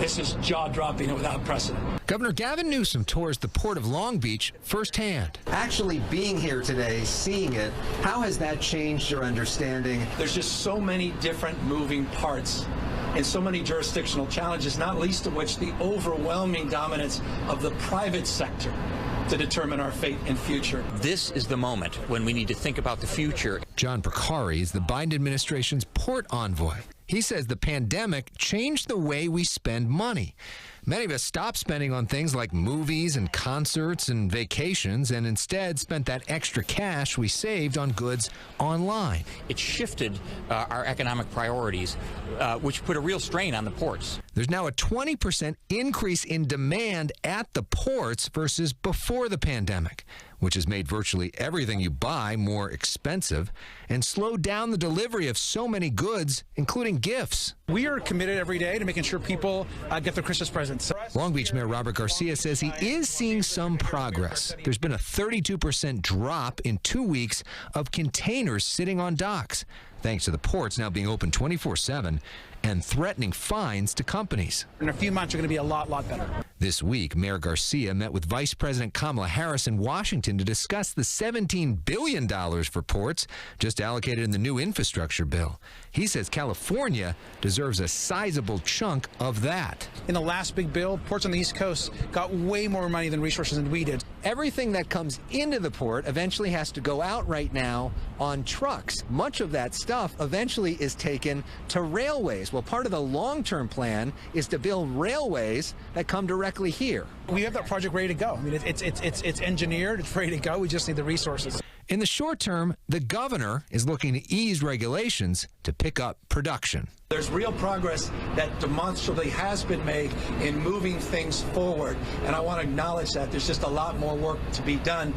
This is jaw-dropping and without precedent. Governor Gavin Newsom tours the Port of Long Beach firsthand. Actually being here today, seeing it, how has that changed your understanding? There's just so many different moving parts and so many jurisdictional challenges, not least of which the overwhelming dominance of the private sector to determine our fate and future. This is the moment when we need to think about the future. John Porcari is the Biden administration's port envoy. He says the pandemic changed the way we spend money. Many of us stopped spending on things like movies and concerts and vacations and instead spent that extra cash we saved on goods online. It shifted our economic priorities, which put a real strain on the ports. There's now a 20% increase in demand at the ports versus before the pandemic, which has made virtually everything you buy more expensive and slowed down the delivery of so many goods, including gifts. We are committed every day to making sure people get their Christmas presents. Long Beach Mayor Robert Garcia says he is seeing some progress. There's been a 32% drop in 2 weeks of containers sitting on docks, thanks to the ports now being open 24/7 and threatening fines to companies. In a few months, you're going to be a lot better. This week, Mayor Garcia met with Vice President Kamala Harris in Washington to discuss the $17 billion for ports just allocated in the new infrastructure bill. He says California deserves a sizable chunk of that. In the last big bill, ports on the East Coast got way more money than resources than we did. Everything that comes into the port eventually has to go out right now on trucks. Much of that stuff eventually is taken to railways. Well, part of the long-term plan is to build railways that come directly here. We have that project ready to go. I mean, it's engineered, it's ready to go. We just need the resources. In the short term, the governor is looking to ease regulations to pick up production. There's real progress that demonstrably has been made in moving things forward, and I want to acknowledge that. There's just a lot more work to be done.